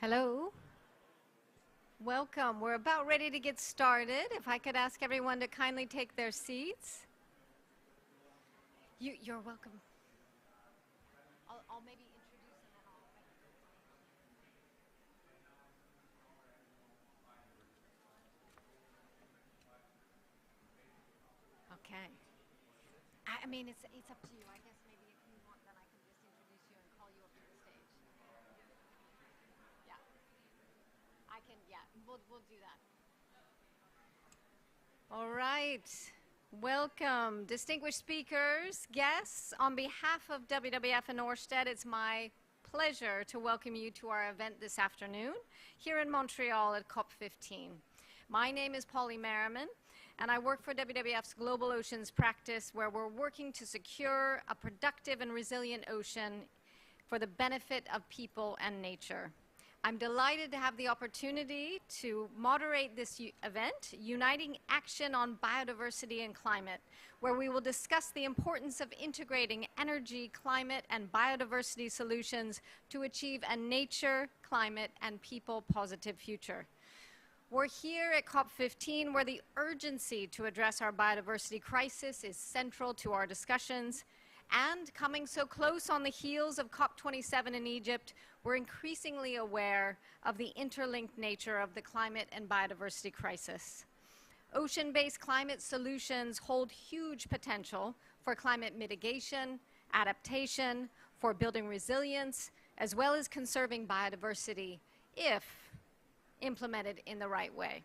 Hello. Welcome. We're about ready to get started. If I could ask everyone to kindly take their seats. You're welcome. I'll maybe introduce and then I'll... Okay. I mean, it's up to you. I guess maybe if you want, then I can just introduce you and call you up to the stage. Yeah. I can, yeah, we'll do that. All right. Welcome, distinguished speakers, guests. On behalf of WWF and Ørsted, it's my pleasure to welcome you to our event this afternoon here in Montreal at COP15. My name is Polly Merriman, and I work for WWF's Global Oceans practice, where we're working to secure a productive and resilient ocean for the benefit of people and nature. I'm delighted to have the opportunity to moderate this event, Uniting Action on Biodiversity and Climate, where we will discuss the importance of integrating energy, climate, and biodiversity solutions to achieve a nature, climate, and people-positive future. We're here at COP15, where the urgency to address our biodiversity crisis is central to our discussions. And coming so close on the heels of COP27 in Egypt, we're increasingly aware of the interlinked nature of the climate and biodiversity crisis. Ocean-based climate solutions hold huge potential for climate mitigation, adaptation, for building resilience, as well as conserving biodiversity if implemented in the right way.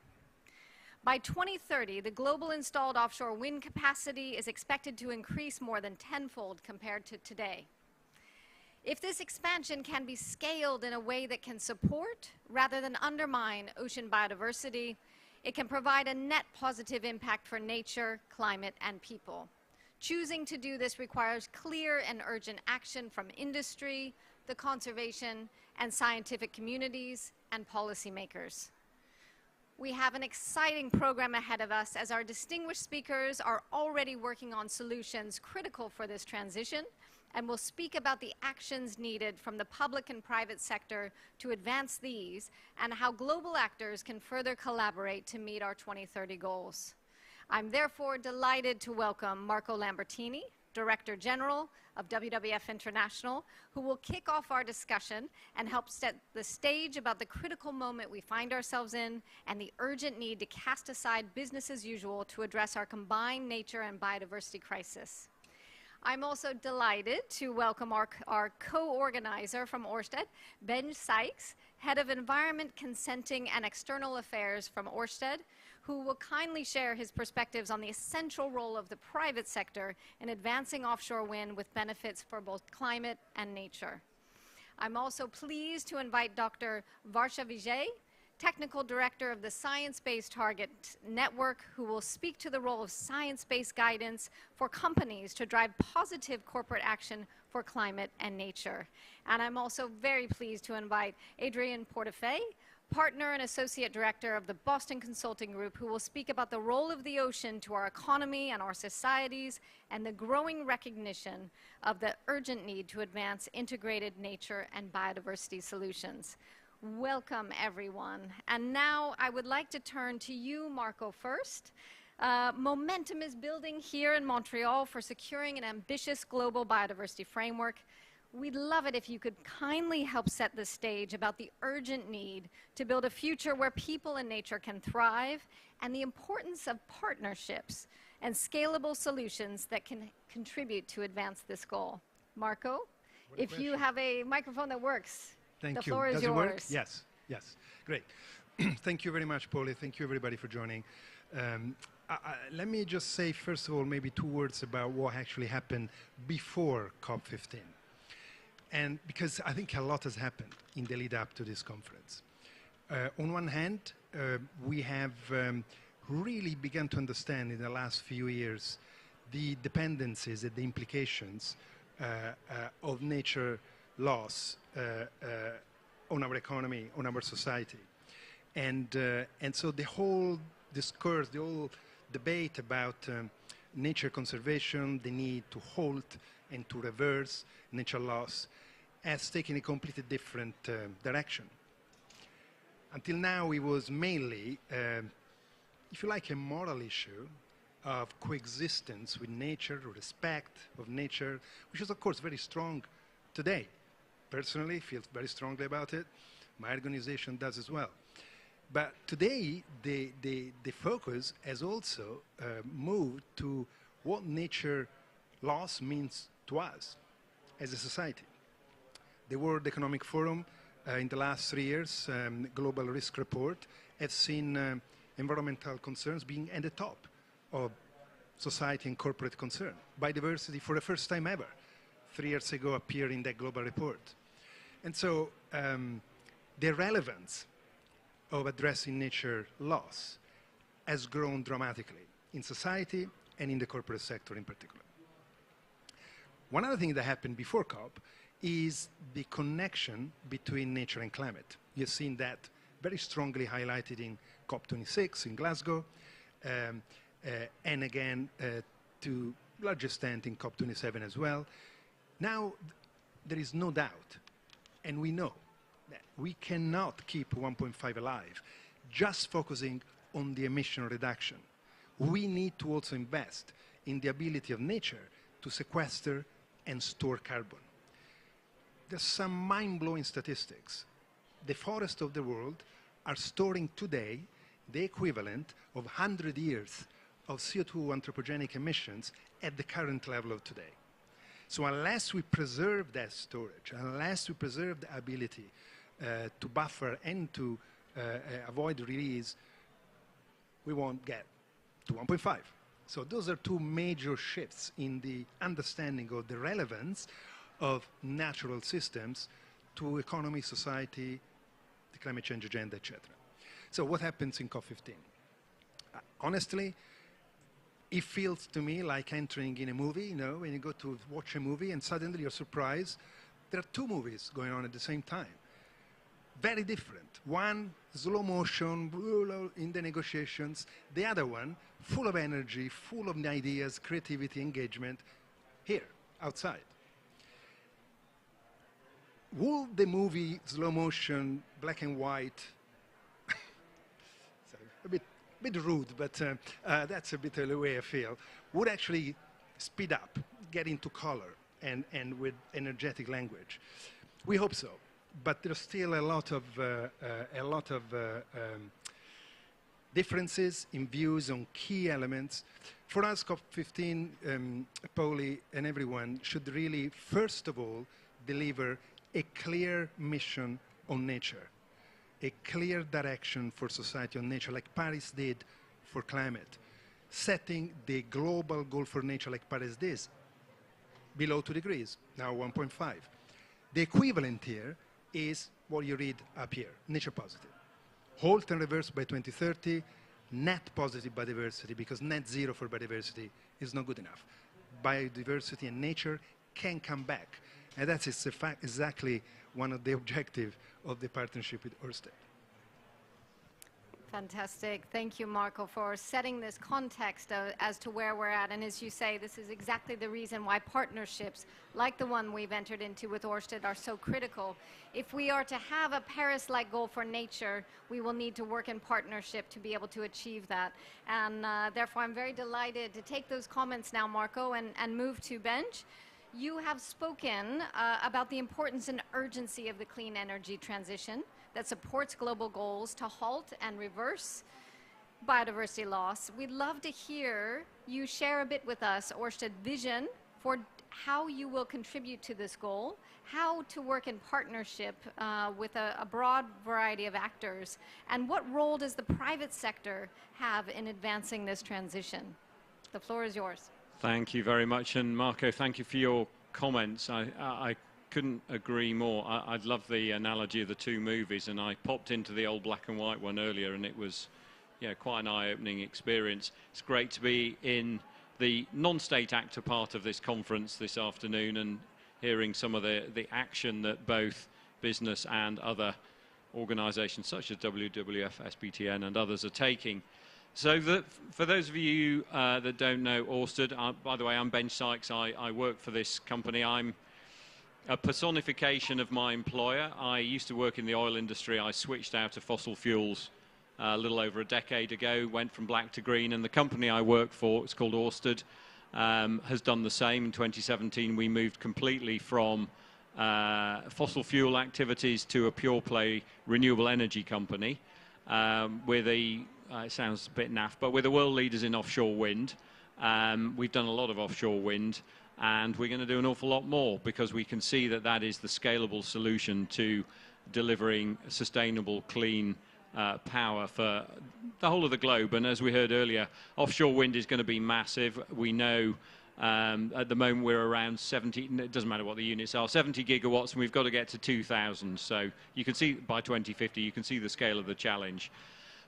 By 2030, the global installed offshore wind capacity is expected to increase more than tenfold compared to today. If this expansion can be scaled in a way that can support rather than undermine ocean biodiversity, it can provide a net positive impact for nature, climate, and people. Choosing to do this requires clear and urgent action from industry, the conservation and scientific communities, and policymakers. We have an exciting program ahead of us, as our distinguished speakers are already working on solutions critical for this transition, and will speak about the actions needed from the public and private sector to advance these, and how global actors can further collaborate to meet our 2030 goals. I'm therefore delighted to welcome Marco Lambertini, Director General of WWF International, who will kick off our discussion and help set the stage about the critical moment we find ourselves in and the urgent need to cast aside business as usual to address our combined nature and biodiversity crisis. I'm also delighted to welcome our co-organizer from Ørsted, Ben Sykes, Head of Environment, Consenting and External Affairs from Ørsted, who will kindly share his perspectives on the essential role of the private sector in advancing offshore wind with benefits for both climate and nature. I'm also pleased to invite Dr. Varsha Vijay, Technical Director of the Science-Based Target Network, who will speak to the role of science-based guidance for companies to drive positive corporate action for climate and nature. And I'm also very pleased to invite Adrian Portefeuille, Partner and Associate Director of the Boston Consulting Group, who will speak about the role of the ocean to our economy and our societies, and the growing recognition of the urgent need to advance integrated nature and biodiversity solutions. Welcome, everyone. And now I would like to turn to you, Marco, first. Momentum is building here in Montreal for securing an ambitious global biodiversity framework. We'd love it if you could kindly help set the stage about the urgent need to build a future where people and nature can thrive, and the importance of partnerships and scalable solutions that can contribute to advance this goal. Marco, if you have a microphone that works, the floor is yours. Does it work? Yes, yes. Great. Thank you very much, Polly. Thank you, everybody, for joining. Let me just say, first of all, maybe 2 words about what actually happened before COP15. And because I think a lot has happened in the lead up to this conference. On one hand, we have really begun to understand in the last few years the dependencies and the implications of nature loss on our economy, on our society. And so the whole discourse, the whole debate about nature conservation, the need to halt and to reverse nature loss, has taken a completely different direction. Until now, it was mainly, if you like, a moral issue of coexistence with nature, respect of nature, which is, of course, very strong today. Personally, feel very strongly about it. My organization does as well. But today, the focus has also moved to what nature loss means to us as a society. The World Economic Forum, in the last 3 years, Global Risk Report, has seen environmental concerns being at the top of society and corporate concern. Biodiversity, for the first time ever, 3 years ago, appeared in that global report. And so the relevance of addressing nature loss has grown dramatically in society and in the corporate sector in particular. One other thing that happened before COP is the connection between nature and climate. You've seen that very strongly highlighted in COP26 in Glasgow, and again to large extent in COP27 as well. Now, there is no doubt, and we know, that we cannot keep 1.5 alive just focusing on the emission reduction. We need to also invest in the ability of nature to sequester and store carbon. There's some mind-blowing statistics. The forests of the world are storing today the equivalent of 100 years of CO2 anthropogenic emissions at the current level of today. So unless we preserve that storage, unless we preserve the ability to buffer and to avoid release, we won't get to 1.5. So those are two major shifts in the understanding of the relevance of natural systems to economy, society, the climate change agenda, etc. So what happens in COP15? Honestly, it feels to me like entering in a movie, you know, when you go to watch a movie and suddenly you're surprised there are two movies going on at the same time. Very different. One, slow motion, in the negotiations. The other one, full of energy, full of ideas, creativity, engagement, here, outside. Will the movie, slow motion, black and white, sorry, a bit rude, but that's a bit of the way I feel, would actually speed up, get into color, and with energetic language? We hope so, but there's still a lot of differences in views on key elements. For us, COP15, Pauli and everyone should really, first of all, deliver a clear mission on nature, a clear direction for society on nature, like Paris did for climate, setting the global goal for nature like Paris did, below 2 degrees, now 1.5. The equivalent here is what you read up here, nature positive. Halt and reverse by 2030, net positive biodiversity, because net zero for biodiversity is not good enough. Biodiversity and nature can come back. And that's exactly one of the objectives of the partnership with Ørsted. Fantastic. Thank you, Marco, for setting this context as to where we're at. And as you say, this is exactly the reason why partnerships like the one we've entered into with Ørsted are so critical. If we are to have a Paris-like goal for nature, we will need to work in partnership to be able to achieve that. And therefore, I'm very delighted to take those comments now, Marco, and move to Benj. You have spoken about the importance and urgency of the clean energy transition that supports global goals to halt and reverse biodiversity loss. We'd love to hear you share a bit with us Ørsted's vision for how you will contribute to this goal, how to work in partnership with a broad variety of actors, and what role does the private sector have in advancing this transition? The floor is yours. Thank you very much, and Marco, thank you for your comments. I couldn't agree more. I love the analogy of the two movies, and I popped into the old black and white one earlier, and it was, yeah, quite an eye-opening experience. It's great to be in the non-state actor part of this conference this afternoon and hearing some of the action that both business and other organisations such as WWF, SBTN and others are taking. So for those of you that don't know Ørsted, by the way, I'm Benj Sykes. I work for this company. I'm a personification of my employer. I used to work in the oil industry. I switched out of fossil fuels a little over a decade ago, went from black to green, and the company I work for, it's called Ørsted, has done the same. In 2017, we moved completely from fossil fuel activities to a pure play renewable energy company. We're the, it sounds a bit naff, but we're the world leaders in offshore wind. We've done a lot of offshore wind, and we're going to do an awful lot more because we can see that that is the scalable solution to delivering sustainable, clean power for the whole of the globe. And as we heard earlier, offshore wind is going to be massive. We know at the moment we're around 70, it doesn't matter what the units are, 70 gigawatts, and we've got to get to 2,000. So you can see by 2050, you can see the scale of the challenge.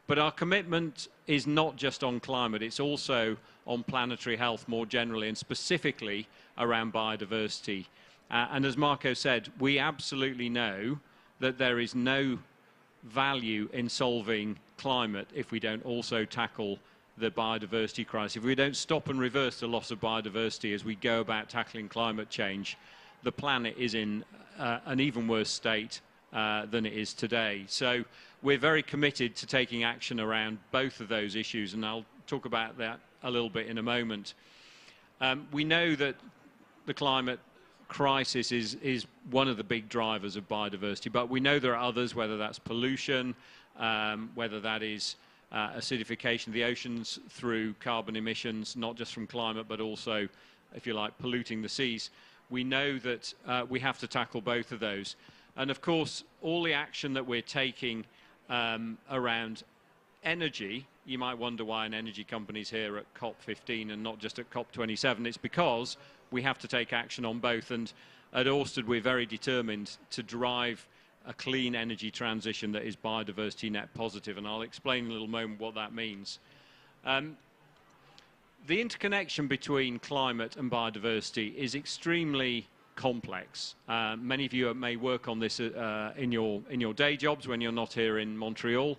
But our commitment is not just on climate, it's also on planetary health more generally, and specifically around biodiversity. And as Marco said, we absolutely know that there is no value in solving climate if we don't also tackle the biodiversity crisis. If we don't stop and reverse the loss of biodiversity as we go about tackling climate change, the planet is in an even worse state than it is today. So we're very committed to taking action around both of those issues, and I'll talk about that a little bit in a moment. We know that the climate crisis is one of the big drivers of biodiversity, but we know there are others, whether that's pollution, whether that is acidification of the oceans through carbon emissions, not just from climate, but also, if you like, polluting the seas. We know that we have to tackle both of those. And of course, all the action that we're taking around energy, you might wonder why an energy company's here at COP15 and not just at COP27. It's because we have to take action on both. And at Ørsted, we're very determined to drive a clean energy transition that is biodiversity net positive. And I'll explain in a little moment what that means. The interconnection between climate and biodiversity is extremely complex. Many of you may work on this in your day jobs when you're not here in Montreal.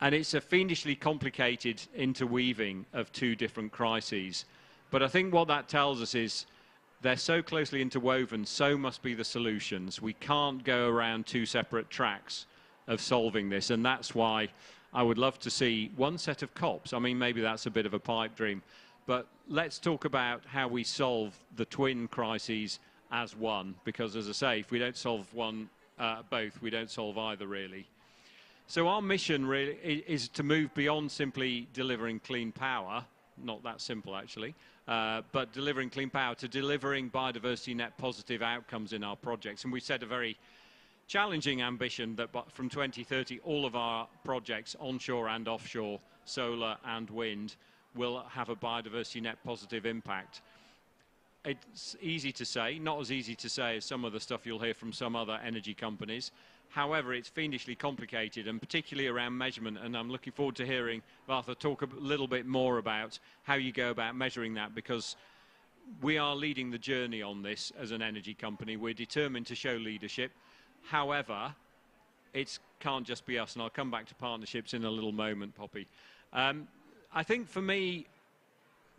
And it's a fiendishly complicated interweaving of two different crises. But I think what that tells us is they're so closely interwoven, so must be the solutions. We can't go around two separate tracks of solving this. And that's why I would love to see one set of COPs. I mean, maybe that's a bit of a pipe dream. But let's talk about how we solve the twin crises as one. Because as I say, if we don't solve one, both, we don't solve either really. So our mission really is to move beyond simply delivering clean power, not that simple actually, but delivering clean power to delivering biodiversity net positive outcomes in our projects. And we set a very challenging ambition that from 2030, all of our projects, onshore and offshore, solar and wind, will have a biodiversity net positive impact. It's easy to say, not as easy to say as some of the stuff you'll hear from some other energy companies. However, it's fiendishly complicated, and particularly around measurement, and I'm looking forward to hearing Arthur talk a little bit more about how you go about measuring that, because we are leading the journey on this as an energy company. We're determined to show leadership. However, it can't just be us, and I'll come back to partnerships in a little moment, Poppy. I think for me,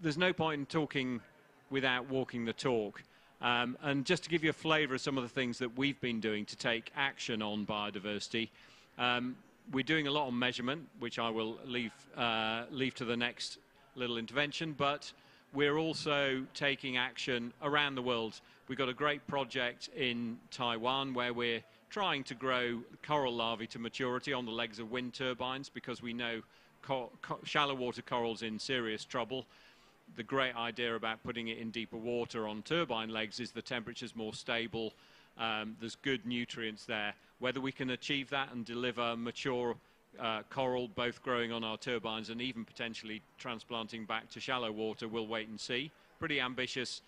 there's no point in talking without walking the talk. And just to give you a flavour of some of the things that we've been doing to take action on biodiversity, we're doing a lot on measurement, which I will leave to the next little intervention, but we're also taking action around the world. We've got a great project in Taiwan where we're trying to grow coral larvae to maturity on the legs of wind turbines, because we know shallow water corals in serious trouble. The great idea about putting it in deeper water on turbine legs is the temperature's more stable, there's good nutrients there. Whether we can achieve that and deliver mature coral, both growing on our turbines and even potentially transplanting back to shallow water, we'll wait and see. Pretty ambitious,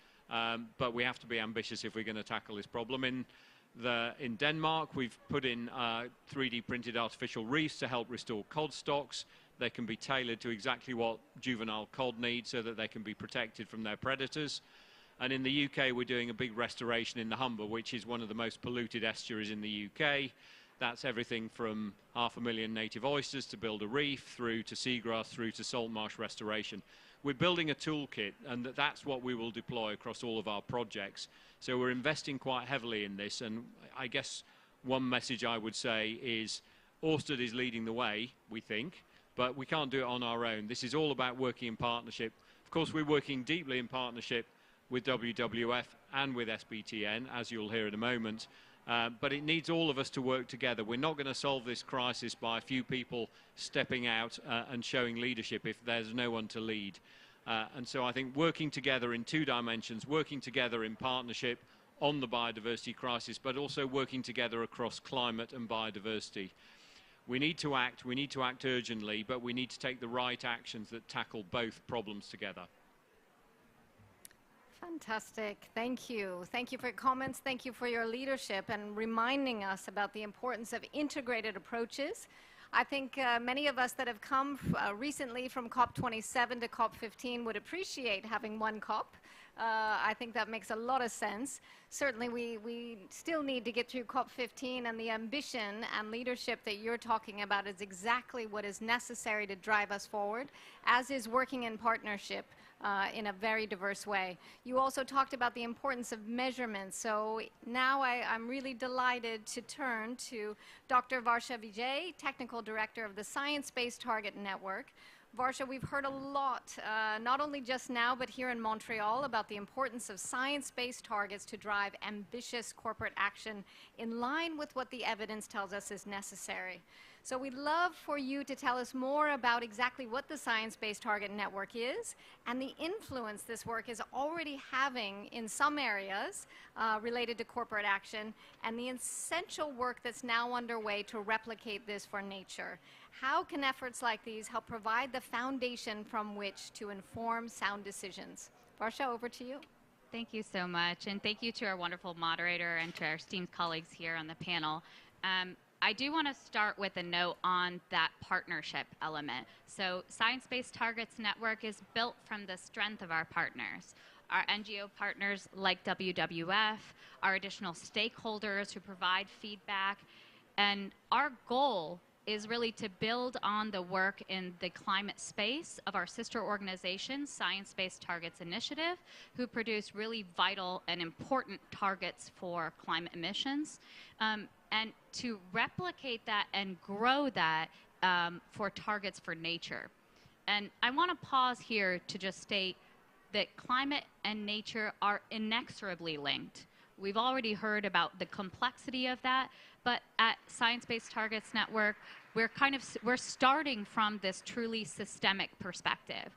but we have to be ambitious if we're going to tackle this problem. In Denmark, we've put in 3D printed artificial reefs to help restore cod stocks. They can be tailored to exactly what juvenile cod need so that they can be protected from their predators. And in the UK, we're doing a big restoration in the Humber, which is one of the most polluted estuaries in the UK. That's everything from 500,000 native oysters to build a reef, through to seagrass, through to salt marsh restoration. We're building a toolkit, and that's what we will deploy across all of our projects. So we're investing quite heavily in this, and I guess one message I would say is Ørsted is leading the way, we think, but we can't do it on our own. This is all about working in partnership. Of course, we're working deeply in partnership with WWF and with SBTN, as you'll hear in a moment. But it needs all of us to work together. We're not going to solve this crisis by a few people stepping out and showing leadership if there's no one to lead. And so I think working together in two dimensions, working together in partnership on the biodiversity crisis, but also working together across climate and biodiversity. We need to act urgently, but we need to take the right actions that tackle both problems together. Fantastic. Thank you. Thank you for your comments. Thank you for your leadership and reminding us about the importance of integrated approaches. I think many of us that have come recently from COP27 to COP15 would appreciate having one COP. I think that makes a lot of sense. Certainly we still need to get through COP15, and the ambition and leadership that you're talking about is exactly what is necessary to drive us forward, as is working in partnership in a very diverse way. You also talked about the importance of measurements. So now I'm really delighted to turn to Dr. Varsha Vijay, Technical Director of the Science-Based Target Network. Varsha, we've heard a lot, not only just now, but here in Montreal, about the importance of science-based targets to drive ambitious corporate action in line with what the evidence tells us is necessary. So we'd love for you to tell us more about exactly what the Science-Based Target Network is and the influence this work is already having in some areas related to corporate action, and the essential work that's now underway to replicate this for nature. How can efforts like these help provide the foundation from which to inform sound decisions? Varsha, over to you. Thank you so much, and thank you to our wonderful moderator and to our esteemed colleagues here on the panel. I do want to start with a note on that partnership element. So Science-Based Targets Network is built from the strength of our partners. Our NGO partners like WWF, our additional stakeholders who provide feedback, and our goal is really to build on the work in the climate space of our sister organization, Science-Based Targets Initiative, who produce really vital and important targets for climate emissions, and to replicate that and grow that for targets for nature. And I want to pause here to just state that climate and nature are inexorably linked. We've already heard about the complexity of that, but at Science-Based Targets Network, we're starting from this truly systemic perspective,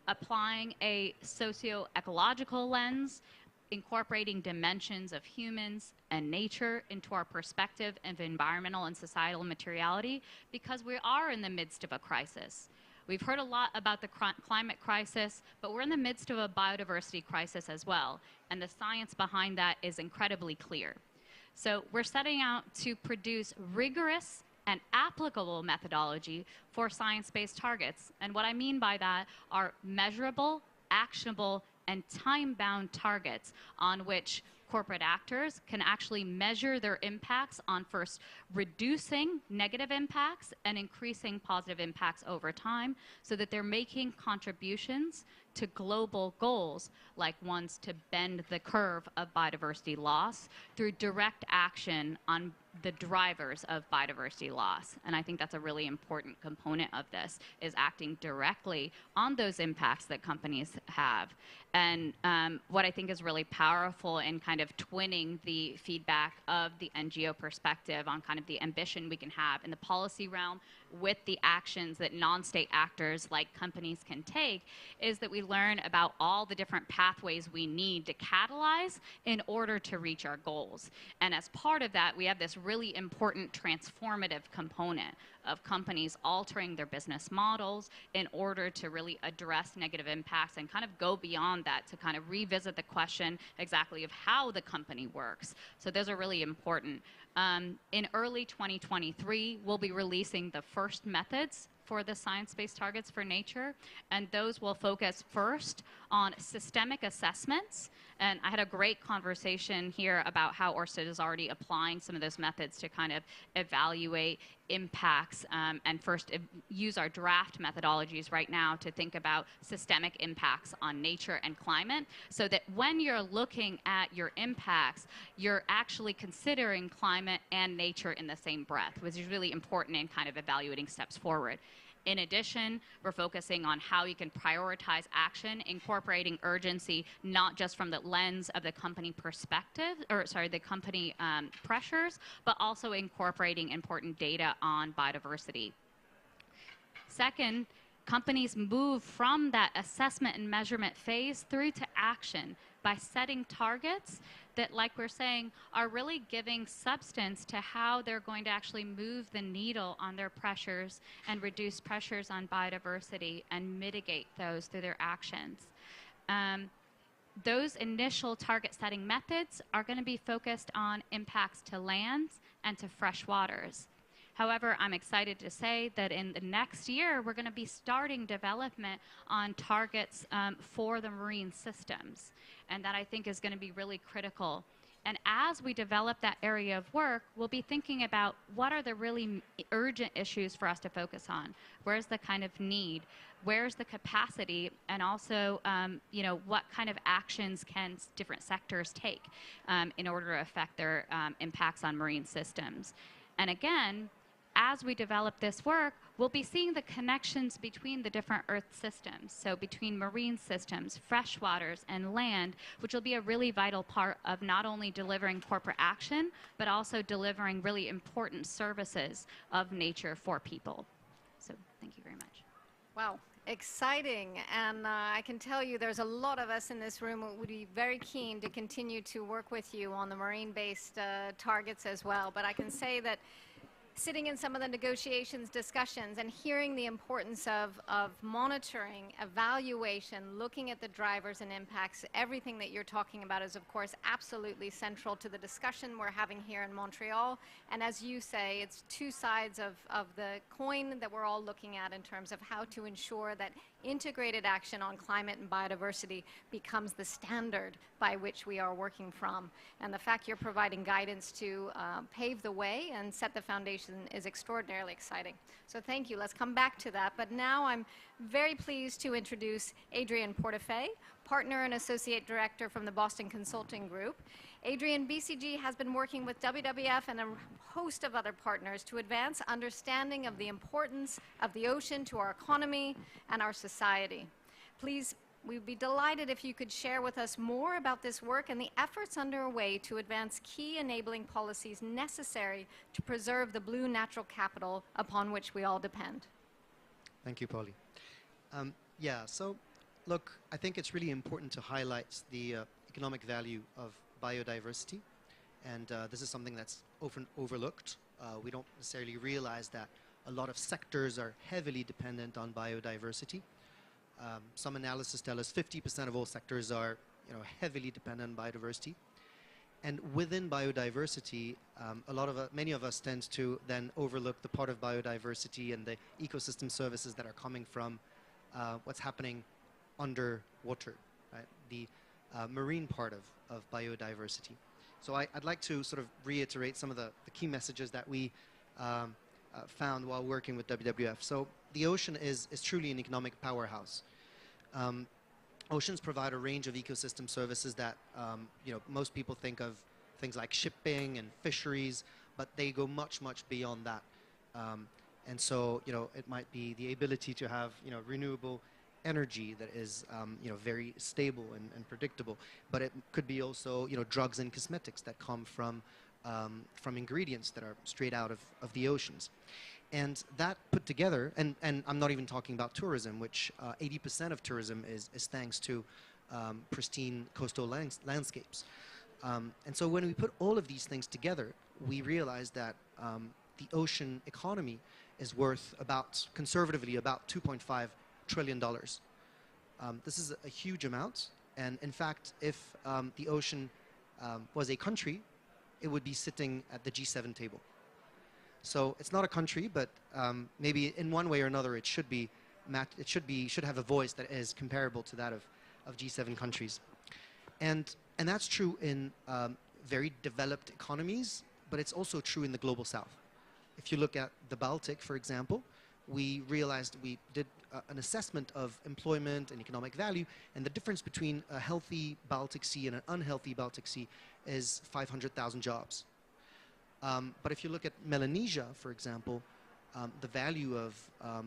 applying a socio-ecological lens, incorporating dimensions of humans and nature into our perspective of environmental and societal materiality, because we are in the midst of a crisis. We've heard a lot about the climate crisis, but we're in the midst of a biodiversity crisis as well, and the science behind that is incredibly clear. So we're setting out to produce rigorous and applicable methodology for science-based targets. And what I mean by that are measurable, actionable, and time-bound targets on which corporate actors can actually measure their impacts on first reducing negative impacts and increasing positive impacts over time, so that they're making contributions to global goals, like ones to bend the curve of biodiversity loss through direct action on the drivers of biodiversity loss. And I think that's a really important component of this, is acting directly on those impacts that companies have. And what I think is really powerful in kind of twinning the feedback of the NGO perspective on kind of the ambition we can have in the policy realm with the actions that non-state actors like companies can take, is that we learn about all the different pathways we need to catalyze in order to reach our goals. And as part of that, we have this really important transformative component of companies altering their business models in order to really address negative impacts and kind of go beyond that to kind of revisit the question exactly of how the company works. So those are really important. In early 2023, we'll be releasing the first methods for the science-based targets for nature, and those will focus first on systemic assessments. And I had a great conversation here about how Ørsted is already applying some of those methods to kind of evaluate impacts, and first use our draft methodologies right now to think about systemic impacts on nature and climate, so that when you're looking at your impacts, you're actually considering climate and nature in the same breath, which is really important in kind of evaluating steps forward. In addition, we're focusing on how you can prioritize action, incorporating urgency, not just from the lens of the company perspective, or sorry, the company pressures, but also incorporating important data on biodiversity. Second, companies move from that assessment and measurement phase through to action by setting targets that, like we're saying, are really giving substance to how they're going to actually move the needle on their pressures and reduce pressures on biodiversity and mitigate those through their actions. Those initial target setting methods are going to be focused on impacts to lands and to fresh waters. However, I'm excited to say that in the next year, we're going to be starting development on targets for the marine systems. And that I think is going to be really critical. And as we develop that area of work, we'll be thinking about what are the really urgent issues for us to focus on. Where's the kind of need? Where's the capacity? And also, you know, what kind of actions can different sectors take in order to affect their impacts on marine systems? And again, as we develop this work, we'll be seeing the connections between the different Earth systems, so between marine systems, freshwaters, and land, which will be a really vital part of not only delivering corporate action, but also delivering really important services of nature for people. So thank you very much. Wow, exciting. And I can tell you there's a lot of us in this room who would be very keen to continue to work with you on the marine-based targets as well. But I can say that sitting in some of the negotiations, discussions, and hearing the importance of monitoring, evaluation, looking at the drivers and impacts, everything that you're talking about is, of course, absolutely central to the discussion we're having here in Montreal. And as you say, it's two sides of the coin that we're all looking at in terms of how to ensure that integrated action on climate and biodiversity becomes the standard by which we are working from. And the fact you're providing guidance to pave the way and set the foundation is extraordinarily exciting. So thank you. Let's come back to that. But now I'm very pleased to introduce Adrian Portefeuille, Partner and Associate Director from the Boston Consulting Group. Adrian, BCG has been working with WWF and a host of other partners to advance understanding of the importance of the ocean to our economy and our society. Please, we'd be delighted if you could share with us more about this work and the efforts underway to advance key enabling policies necessary to preserve the blue natural capital upon which we all depend. Thank you, Polly. Yeah, so look, I think it's really important to highlight the economic value of biodiversity, and this is something that's often overlooked. We don't necessarily realize that a lot of sectors are heavily dependent on biodiversity. Some analysis tell us 50% of all sectors are, heavily dependent on biodiversity. And within biodiversity, many of us tend to then overlook the part of biodiversity and the ecosystem services that are coming from what's happening underwater, right? The marine part of biodiversity. So I'd like to sort of reiterate some of the key messages that we found while working with WWF. So the ocean is truly an economic powerhouse. Oceans provide a range of ecosystem services that most people think of things like shipping and fisheries, but they go much, much beyond that. And so it might be the ability to have renewable energy that is very stable and predictable, but it could be also drugs and cosmetics that come from ingredients that are straight out of the oceans. And that put together, and I'm not even talking about tourism, which 80% of tourism is thanks to pristine coastal landscapes. And so when we put all of these things together, we realized that the ocean economy is worth about, conservatively, about $2.5 trillion. This is a huge amount, and in fact, if the ocean was a country, it would be sitting at the G7 table. So it's not a country, but maybe in one way or another it should be, should have a voice that is comparable to that of G7 countries. And that's true in very developed economies, but it's also true in the global south. If you look at the Baltic, for example, we realized, we did an assessment of employment and economic value, and the difference between a healthy Baltic Sea and an unhealthy Baltic Sea is 500,000 jobs. But if you look at Melanesia, for example, the value of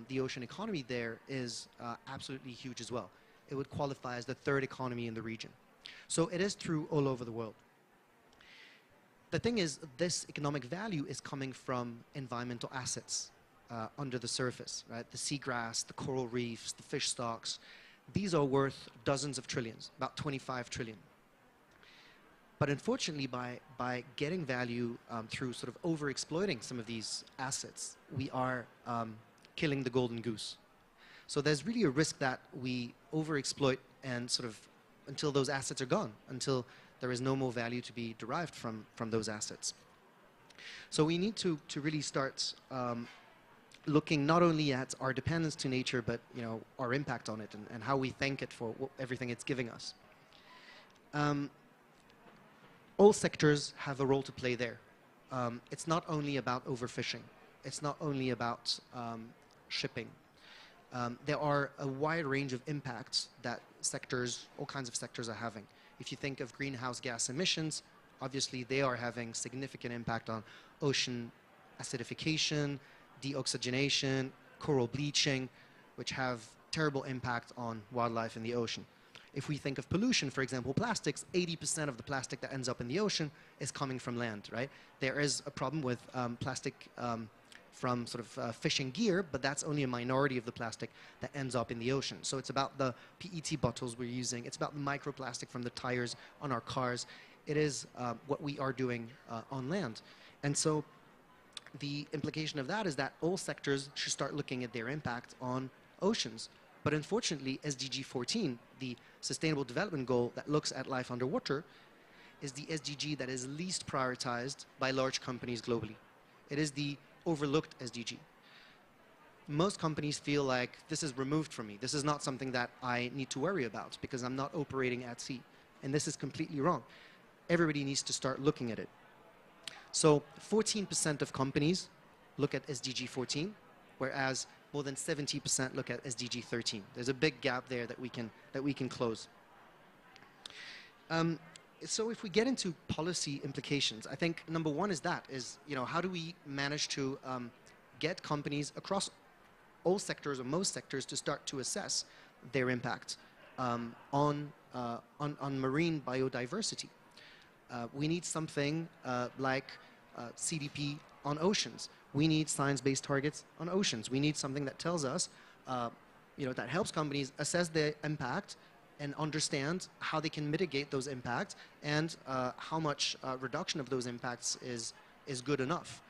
the ocean economy there is absolutely huge as well. It would qualify as the third economy in the region. So it is true all over the world. The thing is, this economic value is coming from environmental assets under the surface, right? The seagrass, the coral reefs, the fish stocks. These are worth dozens of trillions, about 25 trillion. But unfortunately, by getting value through sort of over-exploiting some of these assets, we are killing the golden goose. So there's really a risk that we over-exploit and sort of until those assets are gone, until there is no more value to be derived from those assets. So we need to really start looking not only at our dependence to nature, but our impact on it and how we thank it for everything it's giving us. All sectors have a role to play there. It's not only about overfishing. It's not only about shipping. There are a wide range of impacts that sectors, all kinds of sectors, are having. If you think of greenhouse gas emissions, obviously they are having significant impact on ocean acidification, deoxygenation, coral bleaching, which have terrible impact on wildlife in the ocean. If we think of pollution, for example, plastics, 80% of the plastic that ends up in the ocean is coming from land, right? There is a problem with plastic from sort of fishing gear, but that's only a minority of the plastic that ends up in the ocean. So it's about the PET bottles we're using. It's about the microplastic from the tires on our cars. It is what we are doing on land. And so the implication of that is that all sectors should start looking at their impact on oceans. But unfortunately, SDG 14, the Sustainable Development Goal that looks at life underwater, is the SDG that is least prioritized by large companies globally. It is the overlooked SDG. Most companies feel like this is removed from me. This is not something that I need to worry about because I'm not operating at sea. And this is completely wrong. Everybody needs to start looking at it. So 14% of companies look at SDG 14, whereas more than 70% look at SDG 13. There's a big gap there that we can close. So if we get into policy implications, I think number one is how do we manage to get companies across all sectors or most sectors to start to assess their impact on marine biodiversity. We need something like CDP on oceans. We need science-based targets on oceans. We need something that tells us, that helps companies assess their impact and understand how they can mitigate those impacts and how much reduction of those impacts is good enough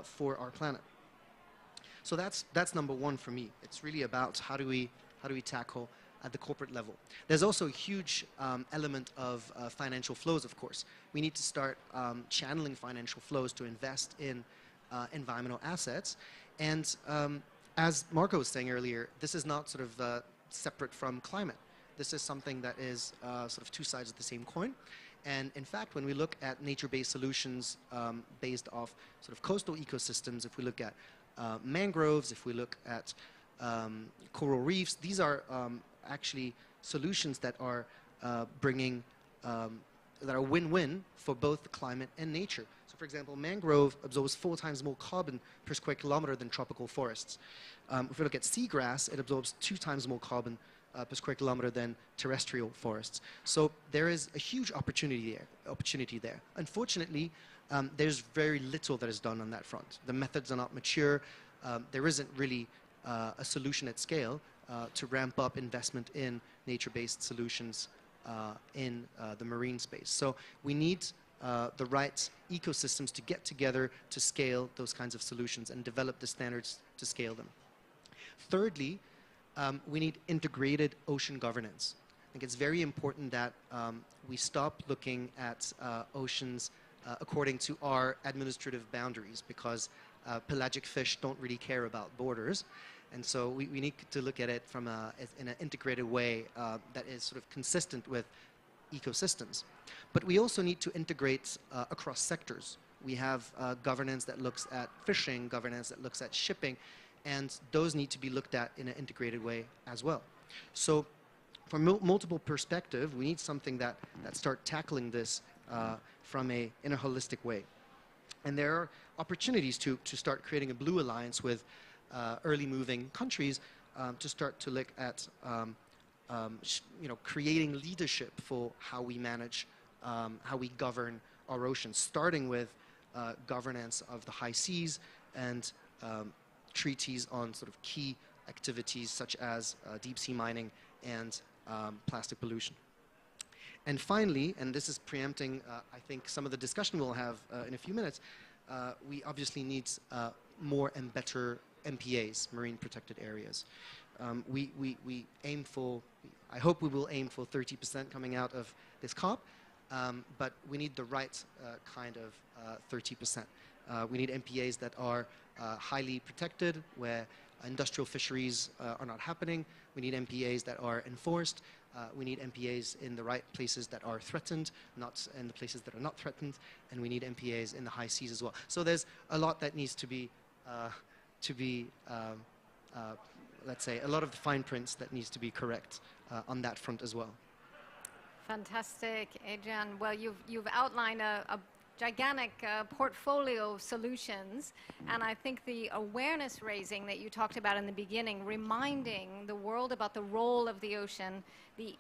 for our planet. So that's number one for me. It's really about how do we tackle at the corporate level. There's also a huge element of financial flows, of course. We need to start channeling financial flows to invest in environmental assets. And as Marco was saying earlier, this is not sort of separate from climate. This is something that is sort of two sides of the same coin. And in fact, when we look at nature-based solutions based off sort of coastal ecosystems, if we look at mangroves, if we look at coral reefs, these are actually solutions that are bringing, that are win-win for both the climate and nature. So for example, mangrove absorbs 4 times more carbon per square kilometer than tropical forests. If we look at seagrass, it absorbs 2 times more carbon per square kilometer than terrestrial forests. So there is a huge opportunity there. Unfortunately, there's very little that is done on that front. The methods are not mature. There isn't really a solution at scale to ramp up investment in nature-based solutions in the marine space. So we need the right ecosystems to get together to scale those kinds of solutions and develop the standards to scale them. Thirdly, we need integrated ocean governance. I think it's very important that we stop looking at oceans according to our administrative boundaries, because pelagic fish don't really care about borders. And so we need to look at it from in an integrated way that is sort of consistent with ecosystems. But we also need to integrate across sectors. We have governance that looks at fishing, governance that looks at shipping, and those need to be looked at in an integrated way as well. So from multiple perspectives, we need something that start tackling this in a holistic way. And there are opportunities to start creating a blue alliance with early moving countries to start to look at creating leadership for how we manage, how we govern our oceans, starting with governance of the high seas and treaties on sort of key activities such as deep sea mining and plastic pollution. And finally, and this is preempting, I think, some of the discussion we'll have in a few minutes, we obviously need more and better MPAs, marine protected areas. We aim for, I hope we will aim for 30% coming out of this COP, but we need the right kind of 30%. We need MPAs that are highly protected, where industrial fisheries are not happening. We need MPAs that are enforced. We need MPAs in the right places that are threatened, not in the places that are not threatened. And we need MPAs in the high seas as well. So there's a lot that needs to be let's say, a lot of the fine prints that needs to be correct on that front as well. Fantastic, Adrian. Well, you've outlined a gigantic portfolio of solutions, and I think the awareness raising that you talked about in the beginning, reminding the world about the role of the ocean,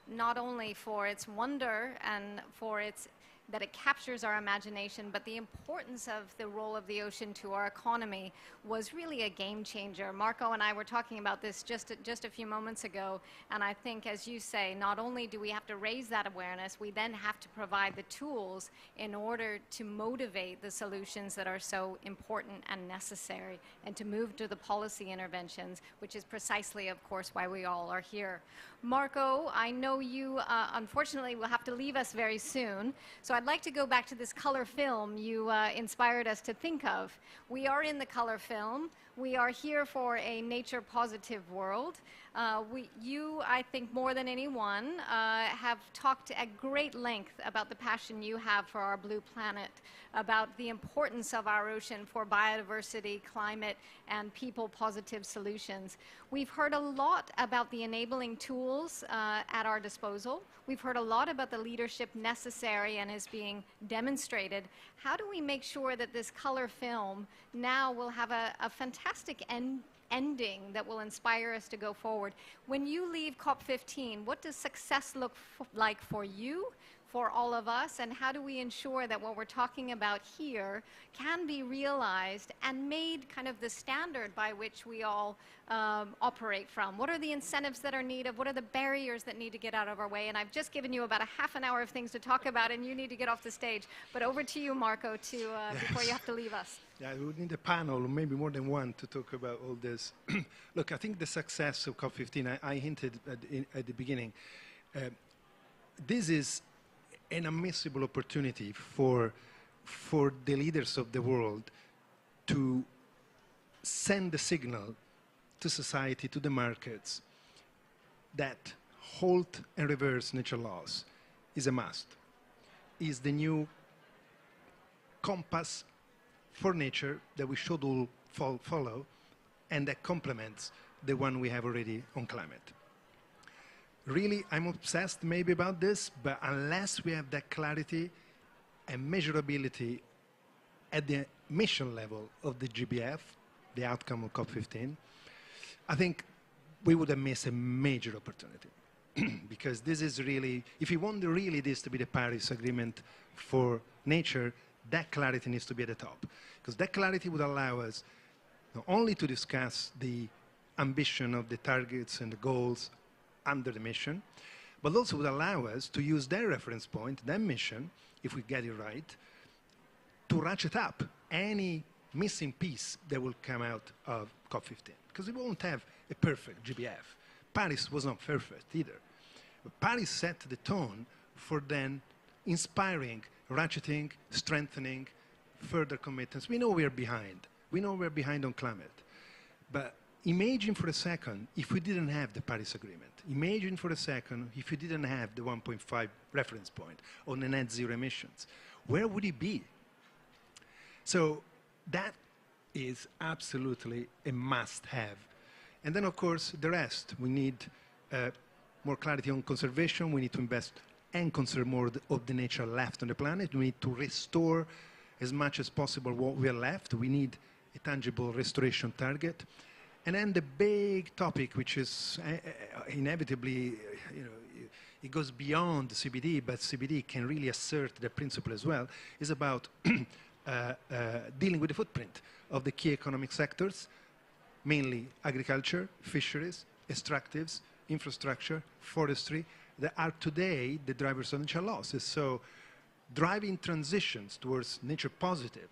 not only for its wonder and for its that it captures our imagination, but the importance of the role of the ocean to our economy was really a game changer. Marco and I were talking about this just a few moments ago, and I think, as you say, not only do we have to raise that awareness, we then have to provide the tools in order to motivate the solutions that are so important and necessary, and to move to the policy interventions, which is precisely, of course, why we all are here. Marco, I know you unfortunately will have to leave us very soon, so I'd like to go back to this color film you inspired us to think of. We are in the color film. We are here for a nature-positive world. You, I think, more than anyone, have talked at great length about the passion you have for our blue planet, about the importance of our ocean for biodiversity, climate, and people-positive solutions. We've heard a lot about the enabling tools at our disposal. We've heard a lot about the leadership necessary and is being demonstrated. How do we make sure that this color film now will have a fantastic ending that will inspire us to go forward? When you leave COP15, what does success look like for you, for all of us, and how do we ensure that what we're talking about here can be realized and made kind of the standard by which we all operate from? What are the incentives that are needed? What are the barriers that need to get out of our way? And I've just given you about a half an hour of things to talk about, and you need to get off the stage. But over to you, Marco, before you have to leave us. Yeah, we need a panel, or maybe more than one, to talk about all this. Look, I think the success of COP15, I hinted at the beginning, this is an unmissable opportunity for the leaders of the world to send the signal to society, to the markets, that halt and reverse nature laws is a must, is the new compass for nature that we should all follow, and that complements the one we have already on climate. Really, I'm obsessed maybe about this, but unless we have that clarity and measurability at the mission level of the GBF, the outcome of COP15, I think we would have missed a major opportunity. Because this is really, if we want really this to be the Paris Agreement for nature, that clarity needs to be at the top. Because that clarity would allow us not only to discuss the ambition of the targets and the goals under the mission, but also would allow us to use their reference point, their mission, if we get it right, to ratchet up any missing piece that will come out of COP15, because it won't have a perfect GBF. Paris was not perfect either. But Paris set the tone for then inspiring, ratcheting, strengthening further commitments. We know we're behind. We know we're behind on climate. But imagine for a second if we didn't have the Paris Agreement. Imagine for a second if we didn't have the 1.5 reference point on the net zero emissions. Where would it be? So that is absolutely a must-have. And then, of course, the rest. We need more clarity on conservation. We need to invest and conserve more of the nature left on the planet. We need to restore as much as possible what we are left. We need a tangible restoration target. And then the big topic, which is inevitably, it goes beyond CBD, but CBD can really assert the principle as well, is about dealing with the footprint of the key economic sectors, mainly agriculture, fisheries, extractives, infrastructure, forestry, that are today the drivers of nature losses. So driving transitions towards nature positive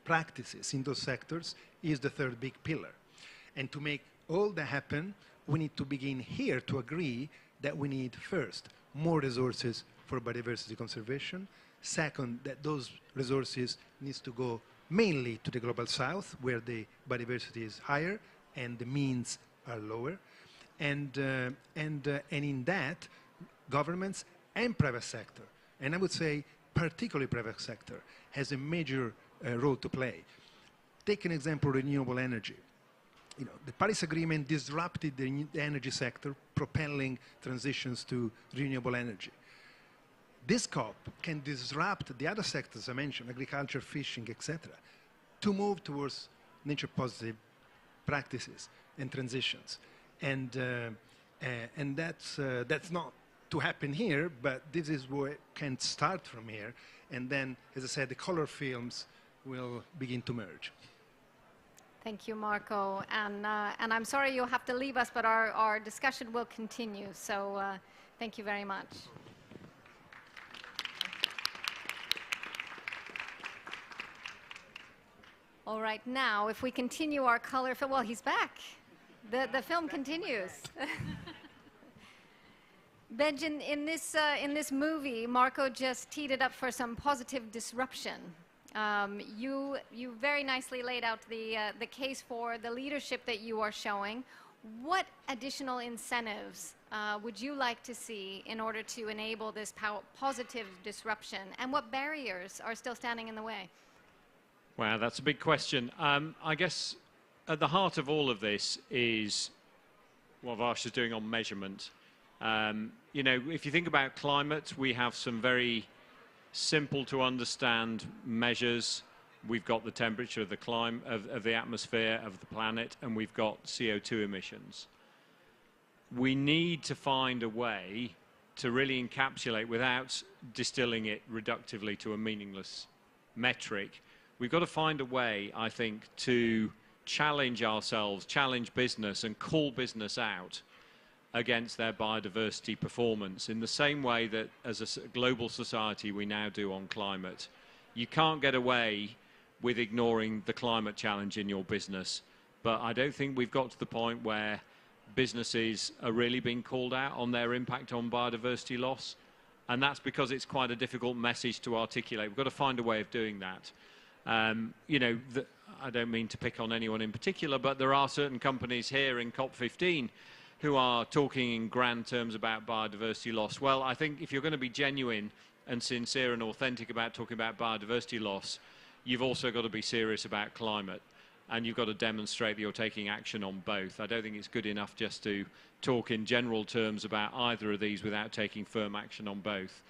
practices in those sectors is the third big pillar. And to make all that happen, we need to begin here to agree that we need, first, more resources for biodiversity conservation. Second, that those resources needs to go mainly to the global south, where the biodiversity is higher and the means are lower. And in that, governments and private sector, and I would say particularly private sector, has a major role to play. Take an example, renewable energy. The Paris Agreement disrupted the energy sector, propelling transitions to renewable energy. This COP can disrupt the other sectors I mentioned, agriculture, fishing, etc., to move towards nature-positive practices and transitions. And that's not to happen here, but this is where can start from here. And then, as I said, the color films will begin to merge. Thank you, Marco. And I'm sorry you'll have to leave us, but our discussion will continue. So thank you very much. All right, now, if we continue our color film, well, he's back. The film continues. Benjamin, in this movie, Marco just teed it up for some positive disruption. You very nicely laid out the case for the leadership that you are showing. What additional incentives would you like to see in order to enable this positive disruption? And what barriers are still standing in the way? Wow, that's a big question. I guess at the heart of all of this is what Varsha is doing on measurement. If you think about climate, we have some very simple to understand measures. We've got the temperature of the of the atmosphere, of the planet, and we've got CO2 emissions. We need to find a way to really encapsulate, without distilling it reductively to a meaningless metric, we've got to find a way, I think, to challenge ourselves, challenge business, and call business out against their biodiversity performance in the same way that as a global society we now do on climate. You can't get away with ignoring the climate challenge in your business, but I don't think we've got to the point where businesses are really being called out on their impact on biodiversity loss, and that's because it's quite a difficult message to articulate. We've got to find a way of doing that. I don't mean to pick on anyone in particular, but there are certain companies here in COP15 who are talking in grand terms about biodiversity loss. Well, I think if you're going to be genuine and sincere and authentic about talking about biodiversity loss, you've also got to be serious about climate, and you've got to demonstrate that you're taking action on both. I don't think it's good enough just to talk in general terms about either of these without taking firm action on both.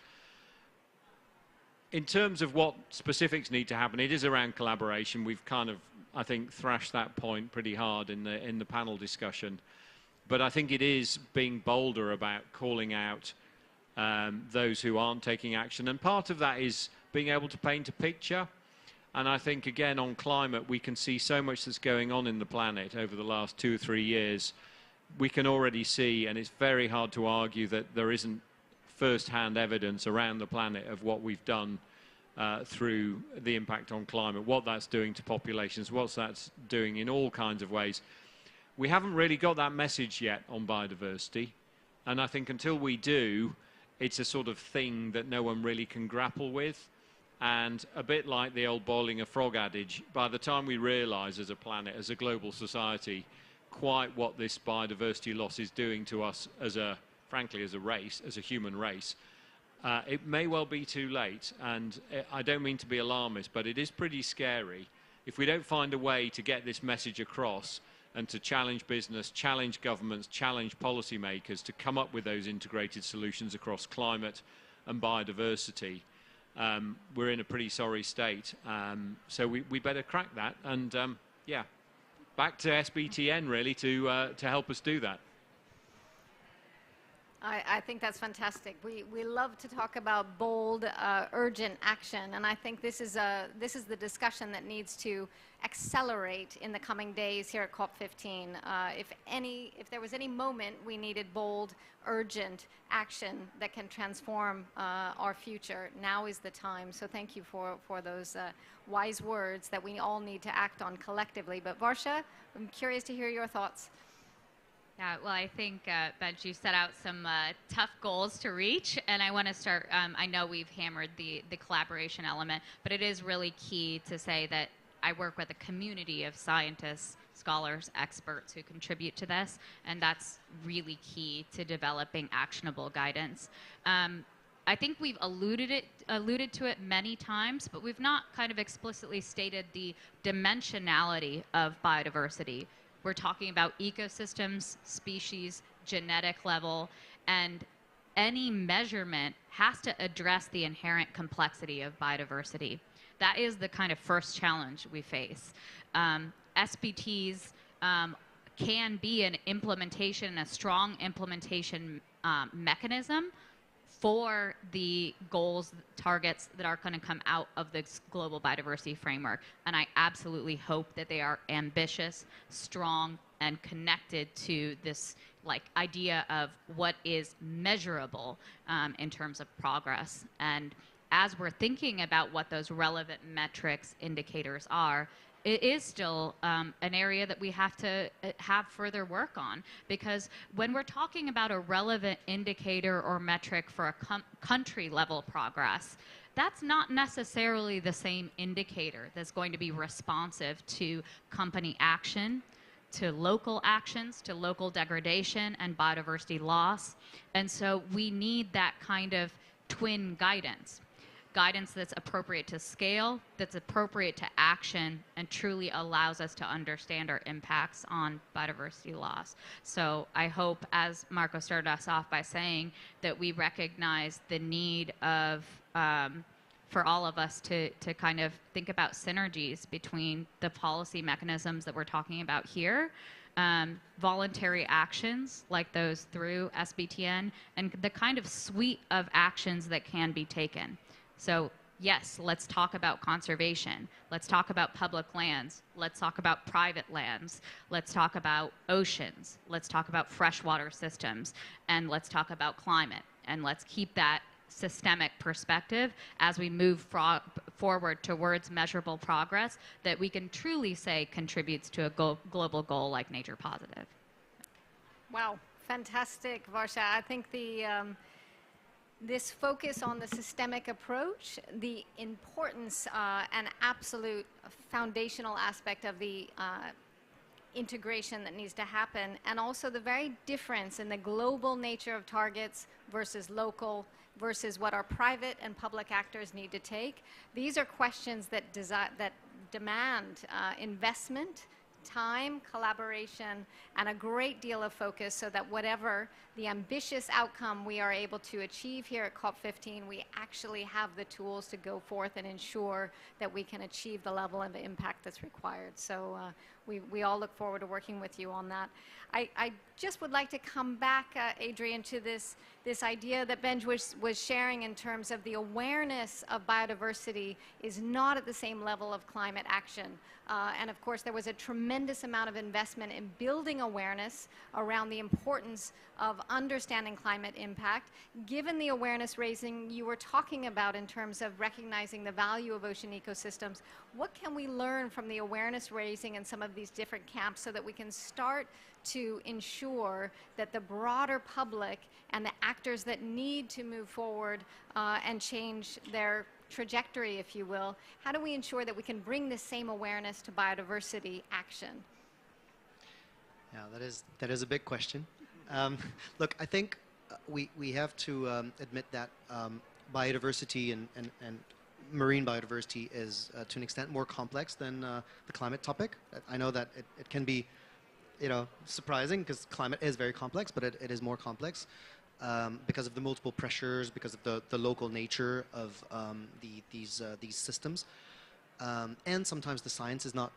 In terms of what specifics need to happen, it is around collaboration. We've kind of, I think, thrashed that point pretty hard in the panel discussion. But I think it is being bolder about calling out those who aren't taking action. And part of that is being able to paint a picture. And I think, again, on climate, we can see so much that's going on in the planet over the last 2 or 3 years. We can already see, and it's very hard to argue that there isn't first-hand evidence around the planet of what we've done through the impact on climate, what that's doing to populations, what that's doing in all kinds of ways. We haven't really got that message yet on biodiversity, and I think until we do, it's a sort of thing that no one really can grapple with. And a bit like the old boiling a frog adage, by the time we realise as a planet, as a global society, quite what this biodiversity loss is doing to us as a, frankly, as a race, as a human race, it may well be too late. And I don't mean to be alarmist, but it is pretty scary. If we don't find a way to get this message across and to challenge business, challenge governments, challenge policymakers to come up with those integrated solutions across climate and biodiversity, we're in a pretty sorry state. So we better crack that. And yeah, back to SBTN really to help us do that. I think that's fantastic. We love to talk about bold, urgent action, and I think this is the discussion that needs to accelerate in the coming days here at COP15. If there was any moment we needed bold, urgent action that can transform our future, now is the time. So thank you for those wise words that we all need to act on collectively. But Varsha, I'm curious to hear your thoughts. Yeah, well, I think, Benj, you set out some tough goals to reach, and I want to start, I know we've hammered the collaboration element, but it is really key to say that I work with a community of scientists, scholars, experts who contribute to this, and that's really key to developing actionable guidance. I think we've alluded to it many times, but we've not kind of explicitly stated the dimensionality of biodiversity. We're talking about ecosystems, species, genetic level, and any measurement has to address the inherent complexity of biodiversity. That is the kind of first challenge we face. SBTs can be an implementation, a strong implementation mechanism for the goals, targets that are going to come out of this global biodiversity framework. And I absolutely hope that they are ambitious, strong, and connected to this idea of what is measurable in terms of progress. And as we're thinking about what those relevant metrics, indicators are, it is still an area that we have to have further work on, because when we're talking about a relevant indicator or metric for a country level progress, that's not necessarily the same indicator that's going to be responsive to company action, to local actions, to local degradation and biodiversity loss. And so we need that kind of twin guidance that's appropriate to scale, that's appropriate to action, and truly allows us to understand our impacts on biodiversity loss. So I hope, as Marco started us off by saying, that we recognize the need of, for all of us to kind of think about synergies between the policy mechanisms that we're talking about here, voluntary actions like those through SBTN, and the kind of suite of actions that can be taken. So yes, let's talk about conservation. Let's talk about public lands. Let's talk about private lands. Let's talk about oceans. Let's talk about freshwater systems. And let's talk about climate. And let's keep that systemic perspective as we move forward towards measurable progress that we can truly say contributes to a global goal like nature positive. Wow, fantastic, Varsha. I think this focus on the systemic approach, the importance and absolute foundational aspect of the integration that needs to happen, and also the very difference in the global nature of targets versus local versus what our private and public actors need to take. These are questions that demand investment, time, collaboration, and a great deal of focus so that whatever the ambitious outcome we are able to achieve here at COP15, we actually have the tools to go forth and ensure that we can achieve the level of impact that's required. So we all look forward to working with you on that. I just would like to come back, Adrian, to this idea that Benj was sharing in terms of the awareness of biodiversity is not at the same level of climate action. And of course, there was a tremendous amount of investment in building awareness around the importance of understanding climate impact. Given the awareness raising you were talking about in terms of recognizing the value of ocean ecosystems, what can we learn from the awareness raising in some of these different camps so that we can start to ensure that the broader public and the actors that need to move forward and change their trajectory, if you will, how do we ensure that we can bring the same awareness to biodiversity action? Yeah, that is a big question. Look, I think we have to admit that biodiversity and marine biodiversity is to an extent more complex than the climate topic. I know that it can be, surprising because climate is very complex, but it is more complex because of the multiple pressures, because of the local nature of these systems. And sometimes the science is not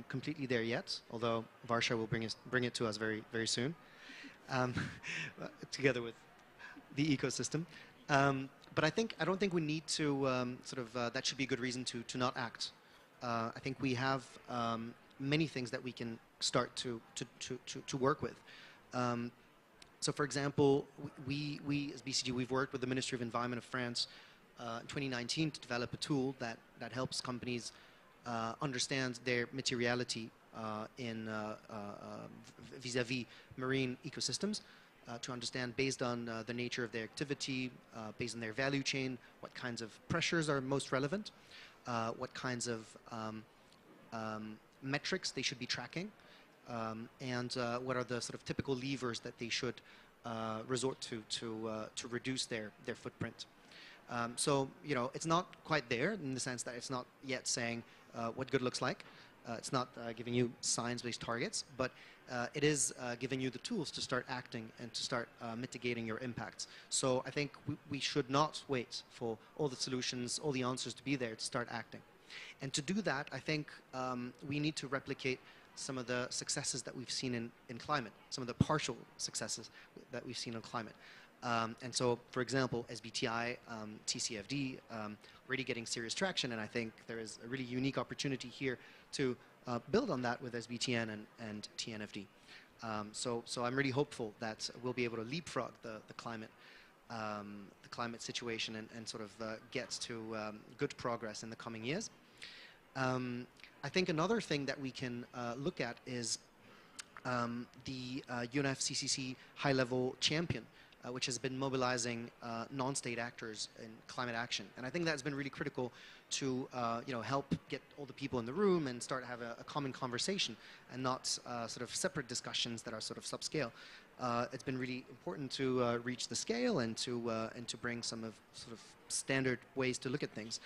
completely there yet, although Varsha will bring it to us very, very soon, together with the ecosystem. But I don't think we need to that should be a good reason to not act. I think we have many things that we can start to work with. So, for example, we as BCG, we've worked with the Ministry of Environment of France in 2019 to develop a tool that helps companies understand their materiality in vis-a-vis marine ecosystems, to understand based on the nature of their activity, based on their value chain, what kinds of pressures are most relevant, what kinds of metrics they should be tracking, and what are the sort of typical levers that they should resort to reduce their footprint. So, it's not quite there in the sense that it's not yet saying what good looks like. It's not giving you science-based targets, but it is giving you the tools to start acting and to start mitigating your impacts. So I think we should not wait for all the solutions, all the answers to be there to start acting. And to do that, I think we need to replicate some of the successes that we've seen in climate, some of the partial successes that we've seen in climate. And so, for example, SBTI, TCFD, really getting serious traction, and I think there is a really unique opportunity here to build on that with SBTN and TNFD. So I'm really hopeful that we'll be able to leapfrog the climate situation and sort of get to good progress in the coming years. I think another thing that we can look at is the UNFCCC high-level champion, which has been mobilizing non-state actors in climate action. And I think that's been really critical to help get all the people in the room and start to have a common conversation and not sort of separate discussions that are sort of subscale. It's been really important to reach the scale and to bring some of sort of standard ways to look at things.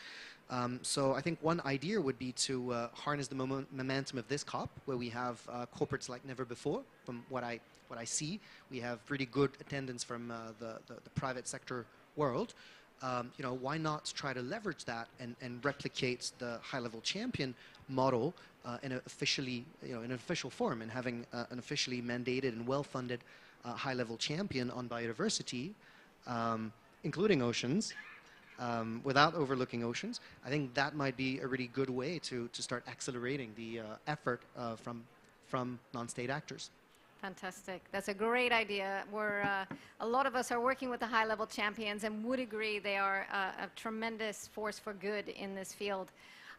So I think one idea would be to harness the momentum of this COP, where we have corporates like never before. From what I see, we have pretty good attendance from the private sector world. Why not try to leverage that and replicate the high-level champion model in an official form, and having an officially mandated and well-funded high-level champion on biodiversity, including oceans, without overlooking oceans. I think that might be a really good way to start accelerating the effort from non-state actors. Fantastic. That's a great idea. A lot of us are working with the high-level champions and would agree they are a tremendous force for good in this field.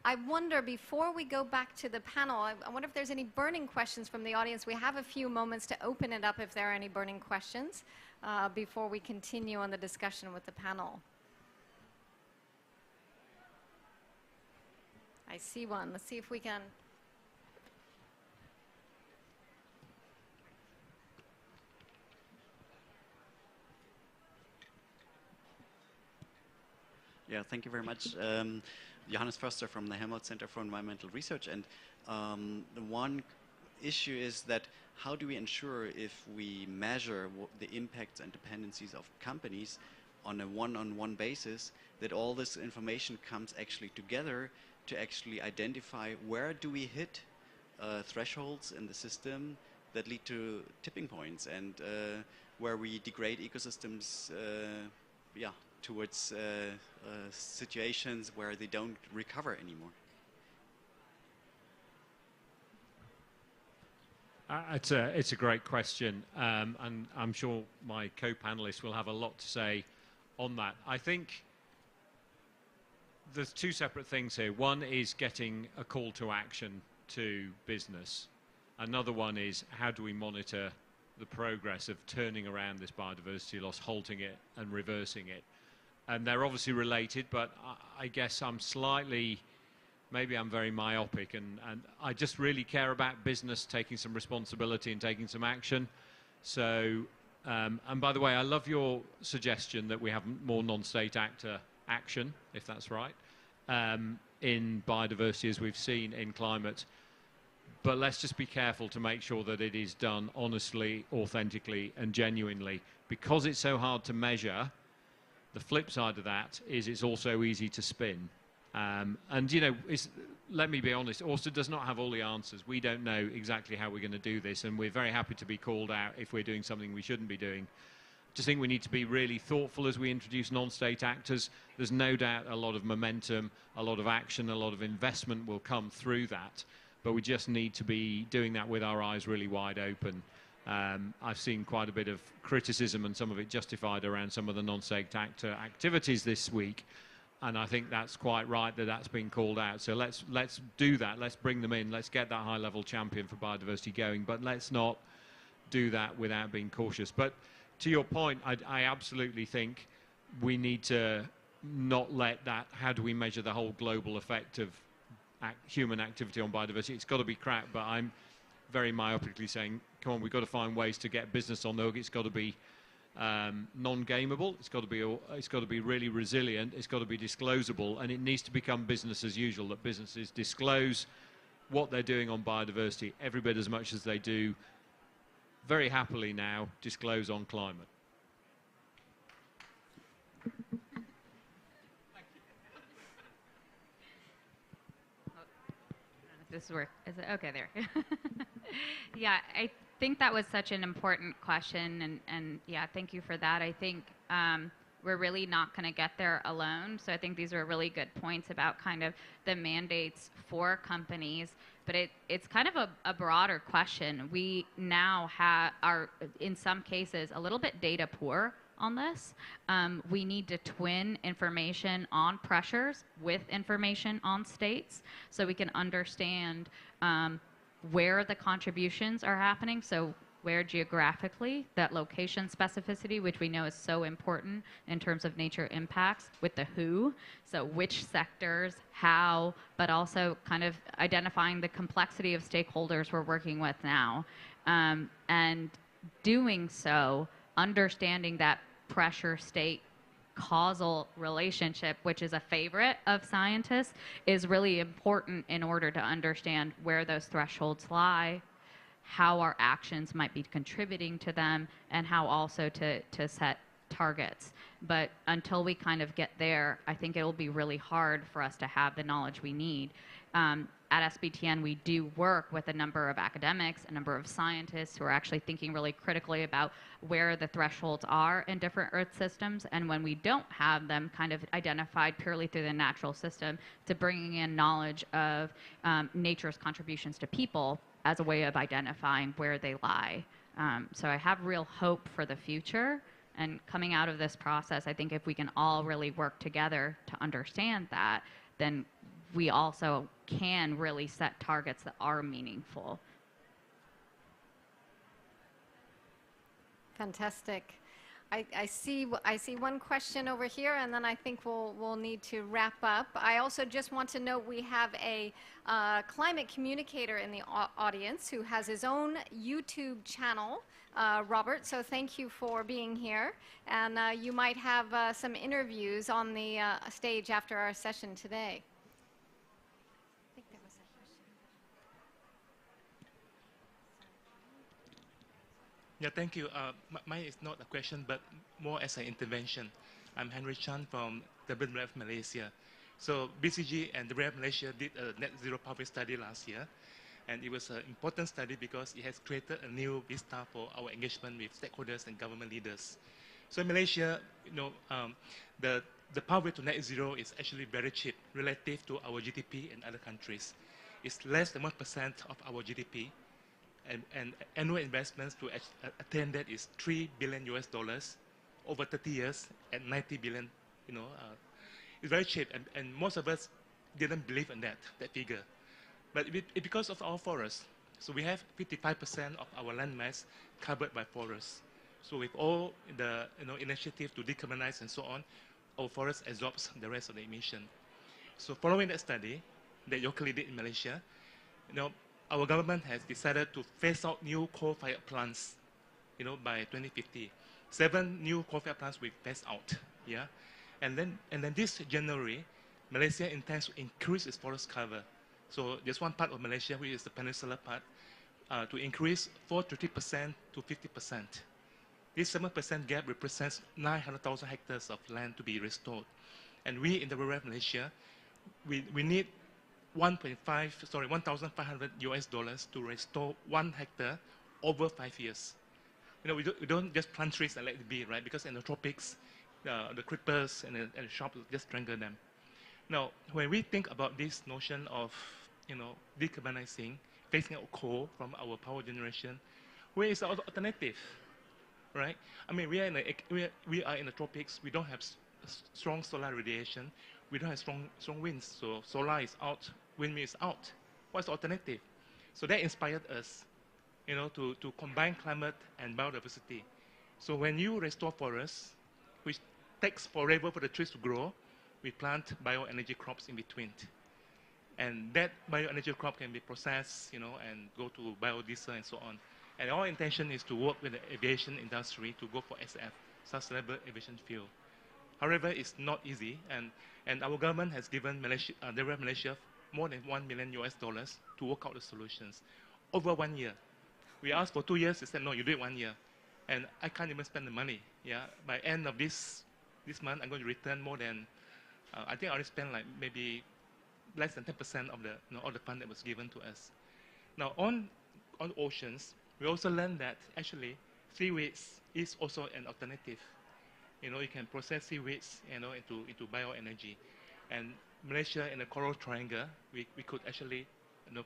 I wonder, before we go back to the panel, I wonder if there's any burning questions from the audience. We have a few moments to open it up if there are any burning questions before we continue on the discussion with the panel. I see one. Let's see if we can. Yeah, thank you very much. Johannes Förster from the Helmholtz Center for Environmental Research. And the one issue is that how do we ensure, if we measure the impacts and dependencies of companies on a one-on-one basis, that all this information comes actually together to actually identify where do we hit thresholds in the system that lead to tipping points, and where we degrade ecosystems yeah, towards situations where they don't recover anymore. It's a great question, and I'm sure my co-panelists will have a lot to say on that. I think there's two separate things here. One is getting a call to action to business. Another one is how do we monitor the progress of turning around this biodiversity loss, halting it and reversing it. And they're obviously related, but I guess I'm slightly, maybe I'm very myopic, and I just really care about business taking some responsibility and taking some action. So, and by the way, I love your suggestion that we have more non-state actor action, if that's right, in biodiversity as we've seen in climate. But let's just be careful to make sure that it is done honestly, authentically, and genuinely. Because it's so hard to measure, the flip side of that is it's also easy to spin. And, you know, let me be honest, Ørsted does not have all the answers. We don't know exactly how we're going to do this, and we're very happy to be called out if we're doing something we shouldn't be doing. I just think we need to be really thoughtful as we introduce non-state actors. There's no doubt a lot of momentum, a lot of action, a lot of investment will come through that. But we just need to be doing that with our eyes really wide open. I've seen quite a bit of criticism, and some of it justified, around some of the non-state actor activities this week. And I think that's quite right that that's been called out. So let's do that. Let's bring them in. Let's get that high-level champion for biodiversity going. But let's not do that without being cautious. But to your point, I absolutely think we need to not let that, how do we measure the whole global effect of human activity on biodiversity? It's got to be cracked, but I'm very myopically saying, come on, we've got to find ways to get business on the hook. It's got to be non-gameable. It's got to be really resilient. It's got to be disclosable, and it needs to become business as usual. That businesses disclose what they're doing on biodiversity every bit as much as they do, very happily now, disclose on climate. This work is it okay there? Yeah, I think that was such an important question, and yeah, thank you for that. I think we're really not going to get there alone. So I think these are really good points about kind of the mandates for companies, but it's kind of a broader question. We now are in some cases a little bit data poor on this. We need to twin information on pressures with information on states so we can understand where the contributions are happening. So where geographically, that location specificity, which we know is so important in terms of nature impacts, with the who, so which sectors, how, but also kind of identifying the complexity of stakeholders we're working with now. And doing so, understanding that pressure state causal relationship, which is a favorite of scientists, is really important in order to understand where those thresholds lie, how our actions might be contributing to them, and how also to set targets. But until we kind of get there, I think it will be really hard for us to have the knowledge we need. At SBTN, we do work with a number of academics, a number of scientists who are actually thinking really critically about where the thresholds are in different Earth systems, and when we don't have them kind of identified purely through the natural system, to bringing in knowledge of nature's contributions to people as a way of identifying where they lie. So I have real hope for the future, and coming out of this process, I think if we can all really work together to understand that, then we also can really set targets that are meaningful. Fantastic. I see one question over here, and then I think we'll need to wrap up. I also just want to note we have a climate communicator in the audience who has his own YouTube channel, Robert, so thank you for being here. And you might have some interviews on the stage after our session today. Yeah, thank you. Mine is not a question, but more as an intervention. I'm Henry Chan from WWF Malaysia. So BCG and WWF Malaysia did a net zero poverty study last year. And it was an important study because it has created a new vista for our engagement with stakeholders and government leaders. So in Malaysia, the pathway to net zero is actually very cheap relative to our GDP and other countries. It's less than 1% of our GDP, and annual investments to attain that is $3 billion over 30 years at 90 billion. It's very cheap, and most of us didn't believe in that figure. But because of our forests, so we have 55% of our land mass covered by forests. So with all the initiative to decarbonize and so on, our forest absorbs the rest of the emission. So following that study that Yokeli did in Malaysia, our government has decided to phase out new coal-fired plants, by 2050. 7 new coal-fired plants will phase out, yeah. And then this January, Malaysia intends to increase its forest cover. So there's one part of Malaysia, which is the peninsular part, to increase 43% to 50%. This 7% gap represents 900,000 hectares of land to be restored. And we in the WWF Malaysia, we need $1,500 to restore 1 hectare over 5 years. We don't just plant trees and let it be, right? Because in the tropics, the creepers and the sharps just strangle them. Now, when we think about this notion of, decarbonizing, phasing out coal from our power generation, where is the alternative, right? I mean, we are in the tropics. We don't have strong solar radiation. We don't have strong winds. So solar is out, windmill is out. What's the alternative? So that inspired us, to combine climate and biodiversity. So when you restore forests, which takes forever for the trees to grow, we plant bioenergy crops in between. And that bioenergy crop can be processed, and go to biodiesel and so on. And our intention is to work with the aviation industry to go for SF, sustainable aviation fuel. However, it's not easy, and our government has given Malaysia more than $1 million to work out the solutions over 1 year. We asked for 2 years. They said, no, you do it 1 year. And I can't even spend the money. Yeah, by end of this month, I'm going to return more than, I think I already spent like maybe less than 10% of the all the fund that was given to us. Now on oceans, we also learned that actually seaweeds is also an alternative. You can process seaweeds, into bioenergy. And Malaysia in the Coral Triangle, we could actually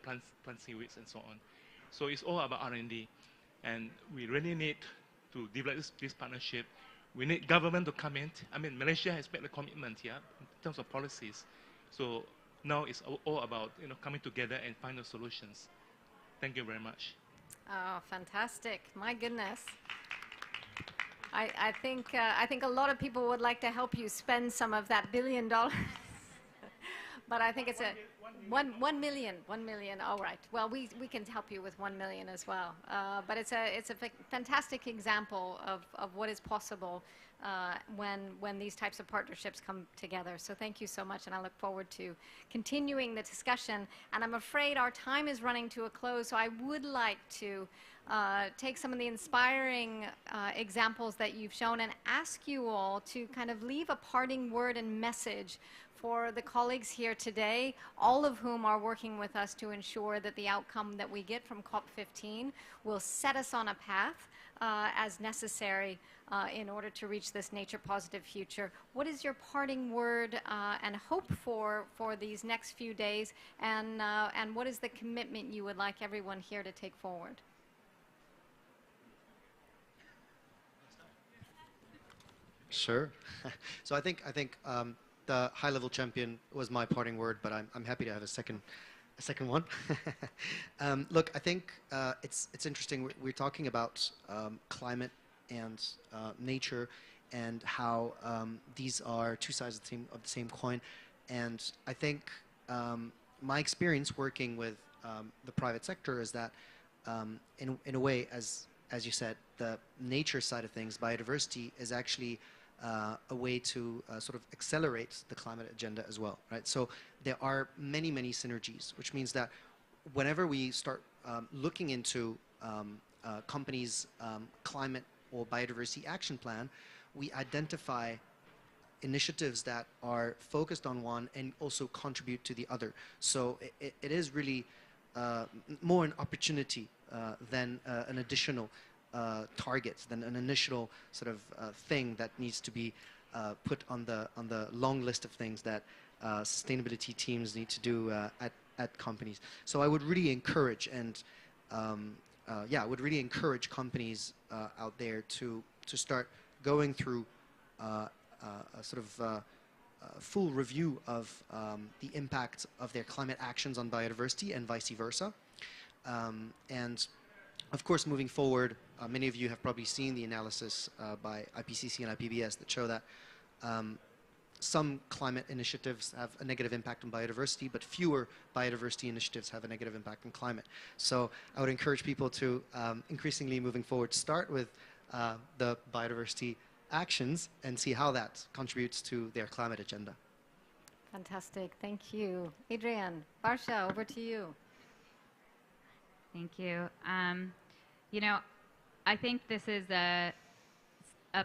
plant seaweeds and so on. So it's all about R&D, and we really need to develop this partnership. We need government to come in. I mean, Malaysia has made a commitment here in terms of policies. So now it's all about coming together and find the solutions. Thank you very much. Oh, fantastic! My goodness. I think a lot of people would like to help you spend some of that $1 billion. But I think it's a 1 million. All right. Well, we can help you with 1 million as well. But it's a fantastic example of what is possible when these types of partnerships come together. So thank you so much, and I look forward to continuing the discussion. And I'm afraid our time is running to a close, so I would like to take some of the inspiring examples that you've shown and ask you all to kind of leave a parting word and message for the colleagues here today, all of whom are working with us to ensure that the outcome that we get from COP15 will set us on a path as necessary in order to reach this nature-positive future. What is your parting word and hope for these next few days, and what is the commitment you would like everyone here to take forward? Sure. So I think the high-level champion was my parting word, but I'm happy to have a second one. Look, I think it's interesting. We're talking about climate and nature, and how these are two sides of the same coin. And I think my experience working with the private sector is that, in a way, as you said, the nature side of things, biodiversity, is actually a way to sort of accelerate the climate agenda as well, right? So there are many synergies, which means that whenever we start looking into companies' climate or biodiversity action plan, we identify initiatives that are focused on one and also contribute to the other. So it is really more an opportunity than an additional target, than an initial sort of thing that needs to be put on the long list of things that sustainability teams need to do at companies. So I would really encourage, and I would really encourage companies out there to start going through a sort of full review of the impact of their climate actions on biodiversity and vice versa. And of course, moving forward, many of you have probably seen the analysis by IPCC and IPBES that show that some climate initiatives have a negative impact on biodiversity, but fewer biodiversity initiatives have a negative impact on climate. So I would encourage people to increasingly moving forward start with the biodiversity actions and see how that contributes to their climate agenda. Fantastic. Thank you. Adrienne, Barsha, over to you. Thank you. You know, I think this is a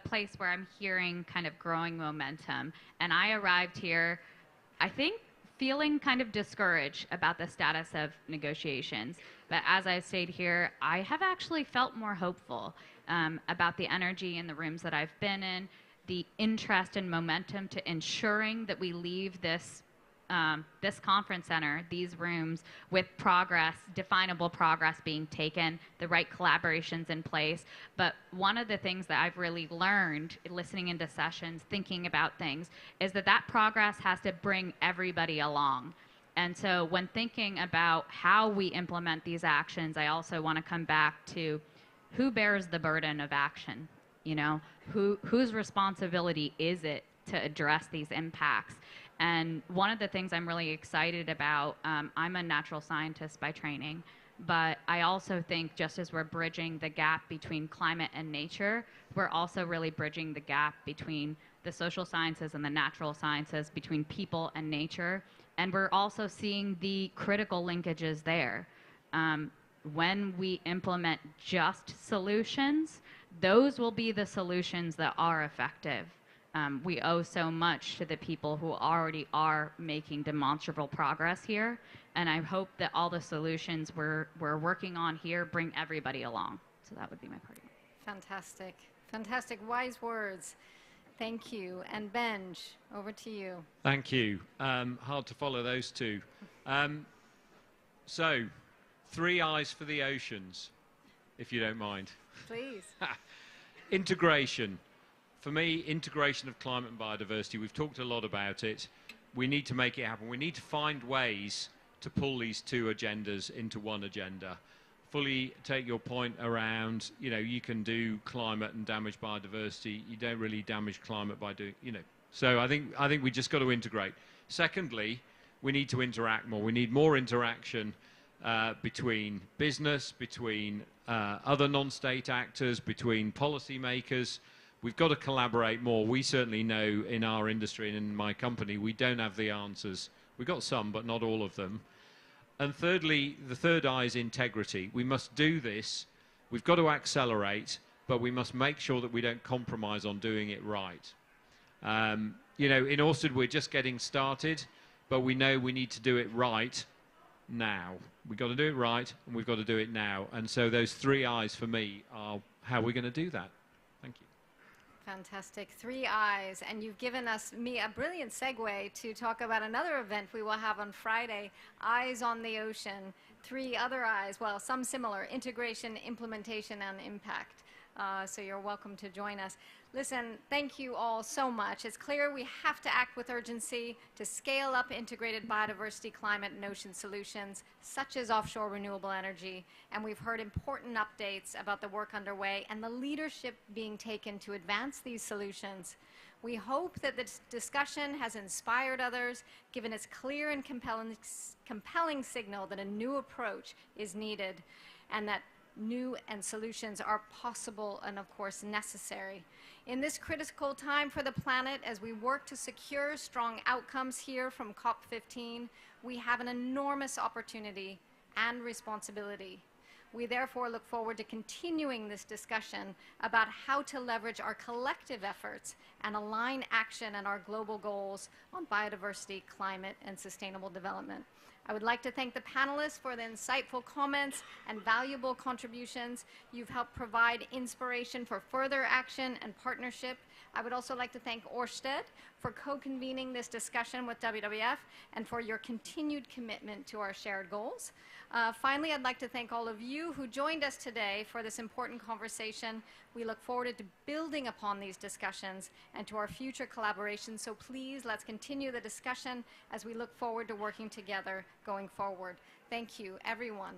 place where I'm hearing kind of growing momentum. And I arrived here, I think, feeling kind of discouraged about the status of negotiations. But as I stayed here, I have actually felt more hopeful about the energy in the rooms that I've been in, the interest and momentum to ensuring that we leave this this conference center, these rooms, with progress, definable progress being taken, the right collaborations in place. But one of the things that I've really learned listening into sessions, thinking about things, is that that progress has to bring everybody along. And so when thinking about how we implement these actions, I also want to come back to who bears the burden of action? You know, whose responsibility is it to address these impacts? And one of the things I'm really excited about, I'm a natural scientist by training, but I also think just as we're bridging the gap between climate and nature, we're also really bridging the gap between the social sciences and the natural sciences, between people and nature. And we're also seeing the critical linkages there. When we implement just solutions, those will be the solutions that are effective. We owe so much to the people who already are making demonstrable progress here, and I hope that all the solutions we're working on here bring everybody along. So that would be my party. Fantastic. Fantastic. Wise words. Thank you. And Benj, over to you. Thank you. Hard to follow those two. So, 3 eyes for the oceans, if you don't mind. Please. Integration. For me, integration of climate and biodiversity, we've talked a lot about it. We need to make it happen. We need to find ways to pull these two agendas into one agenda. Fully take your point around, you know, you can do climate and damage biodiversity. You don't really damage climate by doing, you know. So I think we just got to integrate. Secondly, we need to interact more. We need more interaction between business, between other non-state actors, between policymakers. We've got to collaborate more. We certainly know in our industry and in my company, we don't have the answers. We've got some, but not all of them. And thirdly, the third eye is integrity. We must do this. We've got to accelerate, but we must make sure that we don't compromise on doing it right. You know, in Orsted, we're just getting started, but we know we need to do it right now. We've got to do it right, and we've got to do it now. And so those 3 eyes for me are how we're going to do that. Thank you. Fantastic. 3 eyes. And you've given me a brilliant segue to talk about another event we will have on Friday, Eyes on the Ocean. 3 other eyes, well, some similar, integration, implementation, and impact. So you're welcome to join us. Listen, thank you all so much. It's clear we have to act with urgency to scale up integrated biodiversity, climate, and ocean solutions, such as offshore renewable energy. And we've heard important updates about the work underway and the leadership being taken to advance these solutions. We hope that this discussion has inspired others, given its clear and compelling signal that a new approach is needed and that new solutions are possible and, of course, necessary. In this critical time for the planet, as we work to secure strong outcomes here from COP15, we have an enormous opportunity and responsibility. We therefore look forward to continuing this discussion about how to leverage our collective efforts and align action and our global goals on biodiversity, climate, and sustainable development. I would like to thank the panelists for the insightful comments and valuable contributions. You've helped provide inspiration for further action and partnership. I would also like to thank Ørsted for co-convening this discussion with WWF and for your continued commitment to our shared goals. Finally, I'd like to thank all of you who joined us today for this important conversation. We look forward to building upon these discussions and to our future collaboration. So please, let's continue the discussion as we look forward to working together going forward. Thank you, everyone.